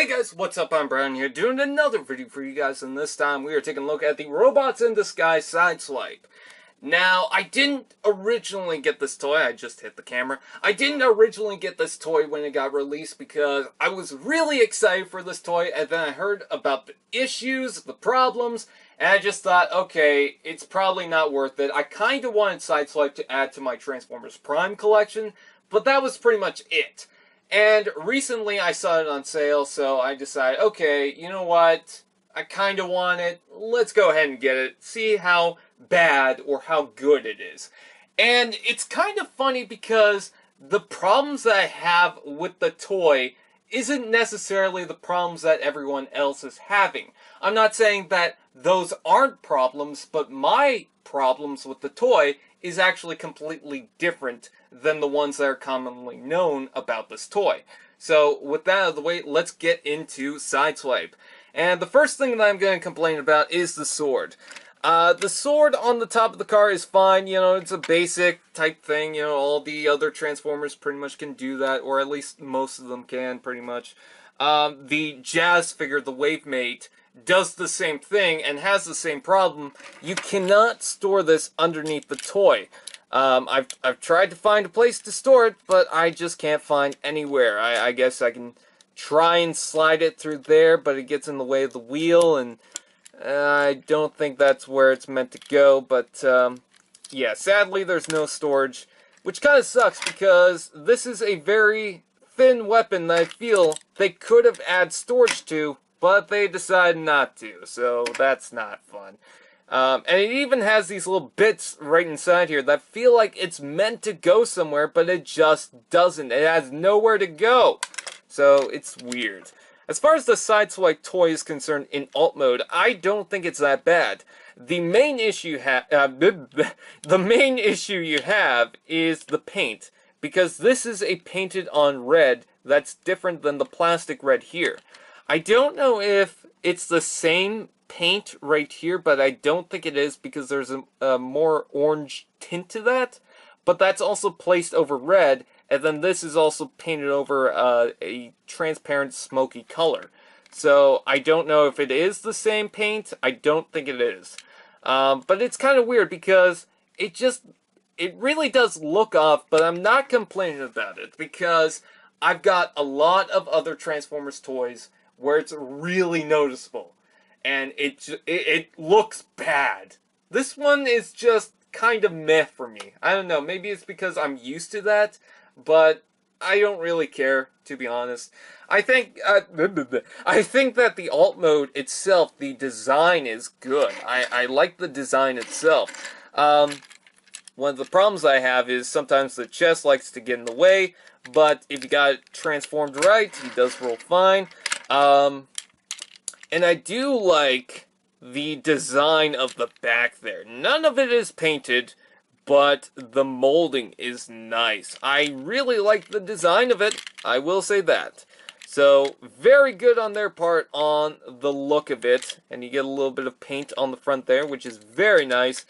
Hey guys, what's up? I'm Brown here, doing another video for you guys, and this time we are taking a look at the Robots in Disguise Sideswipe. Now, I didn't originally get this toy, I just hit the camera. I didn't originally get this toy when it got released because I was really excited for this toy, and then I heard about the issues, the problems, and I just thought, okay, it's probably not worth it. I kind of wanted Sideswipe to add to my Transformers Prime collection, but that was pretty much it. And recently I saw it on sale, so I decided, okay, you know what? I kind of want it. Let's go ahead and get it. See how bad or how good it is. And it's kind of funny because the problems that I have with the toy isn't necessarily the problems that everyone else is having. I'm not saying that those aren't problems, but my problems with the toy is actually completely different than the ones that are commonly known about this toy. So with that out of the way, let's get into Sideswipe. And the first thing that I'm going to complain about is the sword. The sword on the top of the car is fine, you know, it's a basic type thing, you know, all the other Transformers pretty much can do that, or at least most of them can, pretty much. The Jazz figure, the Wavemate, does the same thing and has the same problem. You cannot store this underneath the toy. I've tried to find a place to store it, but I just can't find anywhere. I guess I can try and slide it through there, but it gets in the way of the wheel, and I don't think that's where it's meant to go. But yeah, sadly there's no storage, which kind of sucks because this is a very thin weapon that I feel they could have added storage to, but they decided not to, so that's not fun. And it even has these little bits right inside here that feel like it's meant to go somewhere, but it just doesn't. It has nowhere to go. So it's weird. As far as the Sideswipe toy is concerned in alt mode, I don't think it's that bad. The main issue the main issue you have is the paint, because this is a painted on red that's different than the plastic red here. I don't know if it's the same paint right here, but I don't think it is because there's a more orange tint to that. But that's also placed over red, and then this is also painted over a transparent smoky color. So I don't know if it is the same paint. I don't think it is. But it's kind of weird because it really does look off, but I'm not complaining about it because I've got a lot of other Transformers toys where it's really noticeable. And it looks bad. This one is just kind of meh for me. I don't know, maybe it's because I'm used to that, but I don't really care, to be honest. I think that the alt mode itself, the design is good. I like the design itself. One of the problems I have is sometimes the chest likes to get in the way, but if you got it transformed right, he does roll fine. And I do like the design of the back there. None of it is painted, but the molding is nice. I really like the design of it, I will say that. So, very good on their part on the look of it. And you get a little bit of paint on the front there, which is very nice.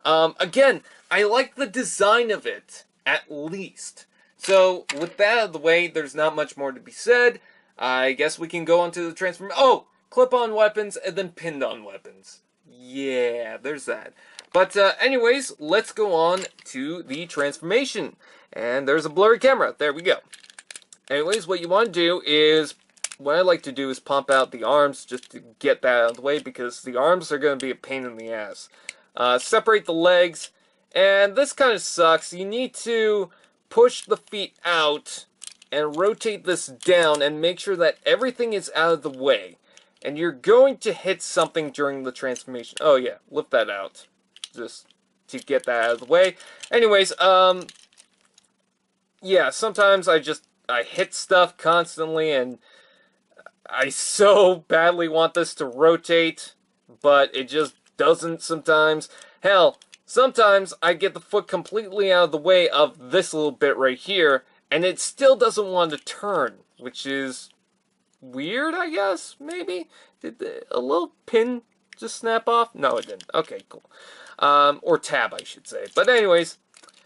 Again, I like the design of it, at least. So, with that out of the way, there's not much more to be said. I guess we can go on to the transformation. Oh! Clip-on weapons, and then pinned-on weapons. Yeah, there's that. But anyways, let's go on to the transformation. And there's a blurry camera. There we go. Anyways, what you want to do is, what I like to do is pump out the arms just to get that out of the way, because the arms are going to be a pain in the ass. Separate the legs, and this kind of sucks. You need to push the feet out and rotate this down and make sure that everything is out of the way. And you're going to hit something during the transformation. Oh yeah, lift that out. Just to get that out of the way. Anyways, yeah, sometimes I hit stuff constantly, and I so badly want this to rotate, but it just doesn't sometimes. Hell, sometimes I get the foot completely out of the way of this little bit right here, and it still doesn't want to turn, which is weird, I guess, maybe? Did a little pin just snap off? No, it didn't. Okay, cool. Or tab, I should say. But anyways,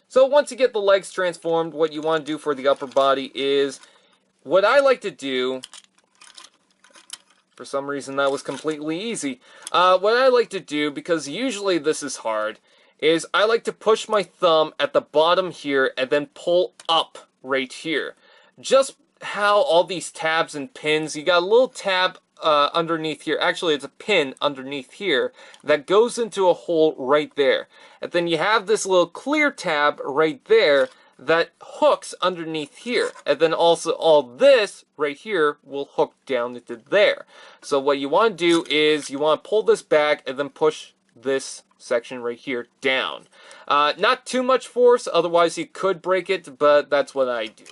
so once you get the legs transformed, what you want to do for the upper body is, what I like to do For some reason, that was completely easy. What I like to do, because usually this is hard, is I like to push my thumb at the bottom here and then pull up right here. Just how all these tabs and pins, you got a little tab underneath here. Actually, it's a pin underneath here that goes into a hole right there. And then you have this little clear tab right there that hooks underneath here. And then also all this right here will hook down into there. So what you want to do is you want to pull this back and then push this section right here down. Not too much force, otherwise you could break it, but that's what I do.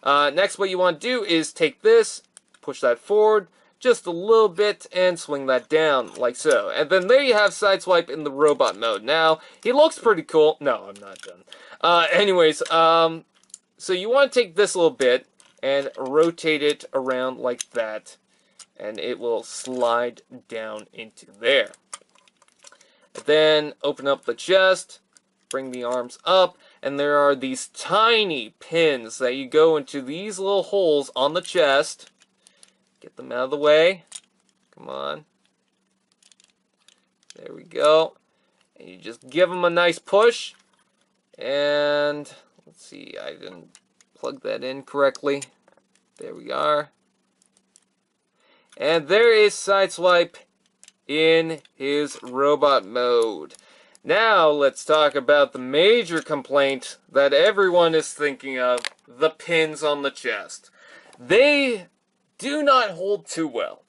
Next, what you want to do is take this, push that forward just a little bit, and swing that down, like so. And then there you have Sideswipe in the robot mode. Now, he looks pretty cool. No, I'm not done. So you want to take this little bit and rotate it around like that, and it will slide down into there. Then open up the chest, bring the arms up, and there are these tiny pins that you go into these little holes on the chest. Get them out of the way. Come on. There we go. And you just give them a nice push. And let's see, I didn't plug that in correctly. There we are. And there is Sideswipe in his robot mode. Now let's talk about the major complaint that everyone is thinking of, the pins on the chest. They do not hold too well.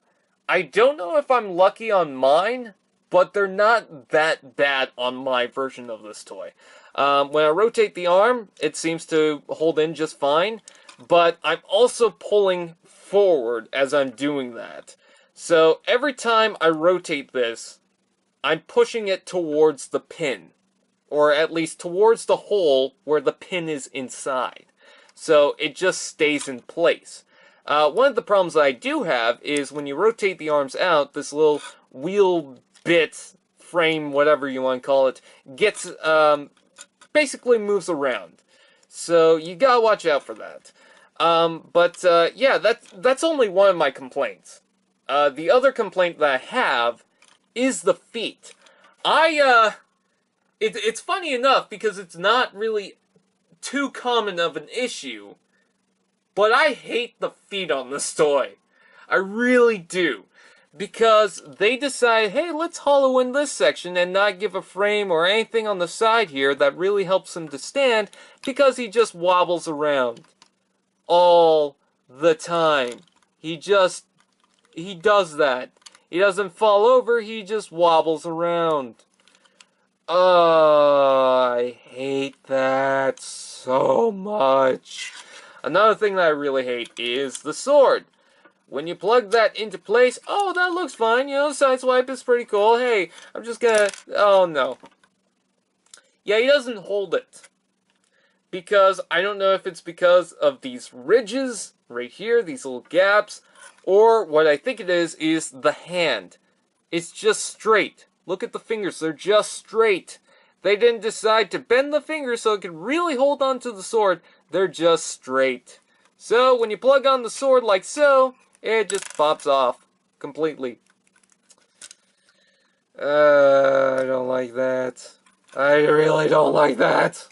I don't know if I'm lucky on mine, but they're not that bad on my version of this toy. When I rotate the arm, it seems to hold in just fine, but I'm also pulling forward as I'm doing that. So every time I rotate this, I'm pushing it towards the pin, or at least towards the hole where the pin is inside. So it just stays in place. One of the problems that I do have is when you rotate the arms out, this little wheel bit, frame, whatever you want to call it, gets, basically moves around. So you gotta watch out for that. Yeah, that's only one of my complaints. The other complaint that I have is the feet. It's funny enough because it's not really too common of an issue, but I hate the feet on this toy. I really do. Because they decide, hey, let's hollow in this section and not give a frame or anything on the side here that really helps him to stand, because he just wobbles around all the time. He does that. He doesn't fall over, he just wobbles around. Oh, I hate that so much. Another thing that I really hate is the sword. When you plug that into place, oh, that looks fine, you know, Sideswipe is pretty cool. Hey, I'm just gonna, oh no. Yeah, he doesn't hold it. Because, I don't know if it's because of these ridges right here, these little gaps, or what I think it is the hand. It's just straight. Look at the fingers, they're just straight. They didn't decide to bend the fingers so it could really hold on to the sword. They're just straight. So, when you plug on the sword like so, it just pops off completely. I don't like that. I really don't like that.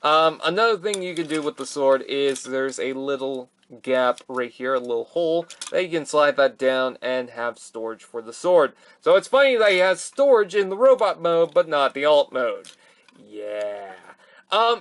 Another thing you can do with the sword is there's a little gap right here, a little hole, that you can slide that down and have storage for the sword. So it's funny that he has storage in the robot mode, but not the alt mode. Yeah.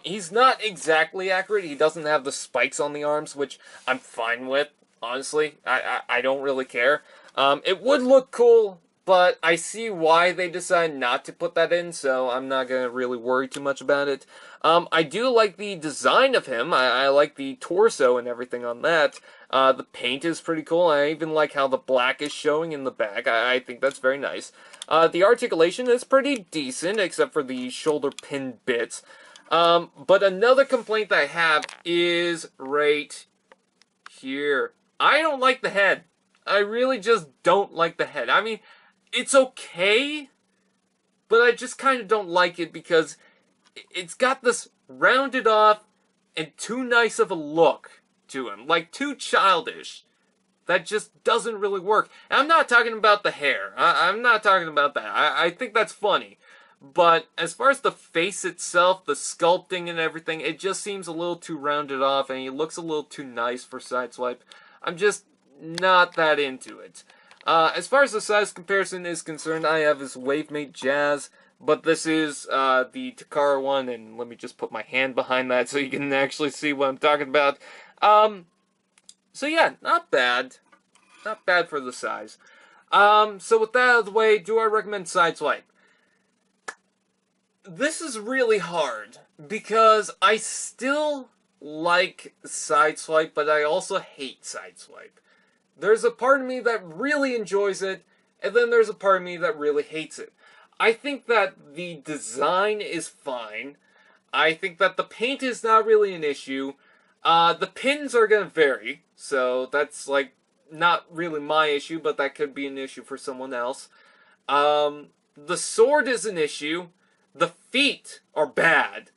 He's not exactly accurate. He doesn't have the spikes on the arms, which I'm fine with, honestly. I don't really care. It would look cool, but I see why they decided not to put that in, so I'm not going to really worry too much about it. I do like the design of him. I like the torso and everything on that. The paint is pretty cool. I even like how the black is showing in the back. I think that's very nice. The articulation is pretty decent, except for the shoulder pin bits. But another complaint that I have is right here. I don't like the head. I really just don't like the head. I mean, it's okay, but I just kind of don't like it because it's got this rounded off and too nice of a look to him. Like, too childish that just doesn't really work. And I'm not talking about the hair. I'm not talking about that. I think that's funny. But as far as the face itself, the sculpting and everything, it just seems a little too rounded off, and he looks a little too nice for Sideswipe. I'm just not that into it. As far as the size comparison is concerned, I have his Wavemate Jazz, but this is the Takara one, and let me just put my hand behind that so you can actually see what I'm talking about. So yeah, not bad. Not bad for the size. So with that out of the way, do I recommend Sideswipe? This is really hard, because I still like Sideswipe, but I also hate Sideswipe. There's a part of me that really enjoys it, and then there's a part of me that really hates it. I think that the design is fine. I think that the paint is not really an issue. The pins are going to vary, so that's, like, not really my issue, but that could be an issue for someone else. The sword is an issue. The feet are bad.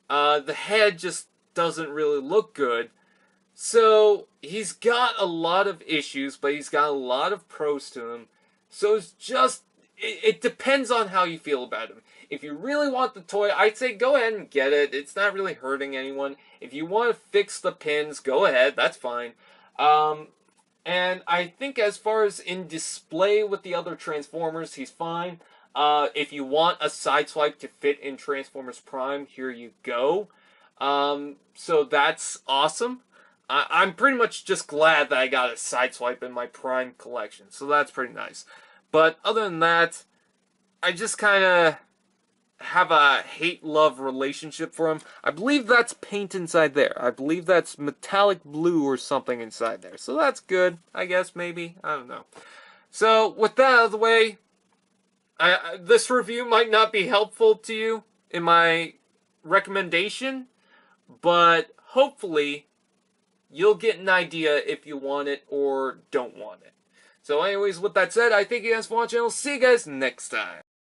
The head just doesn't really look good. So, he's got a lot of issues, but he's got a lot of pros to him. So it's just, it depends on how you feel about him. If you really want the toy, I'd say go ahead and get it. It's not really hurting anyone. If you want to fix the pins, go ahead. That's fine. And I think as far as in display with the other Transformers, he's fine. If you want a Sideswipe to fit in Transformers Prime, here you go. So that's awesome. I'm pretty much just glad that I got a Sideswipe in my Prime collection, so that's pretty nice. But other than that, I just kind of have a hate-love relationship for him. I believe that's paint inside there. I believe that's metallic blue or something inside there. So that's good, I guess, maybe. I don't know. So, with that out of the way, this review might not be helpful to you in my recommendation, but hopefully you'll get an idea if you want it or don't want it. So anyways, with that said, I thank you guys for watching. I'll see you guys next time.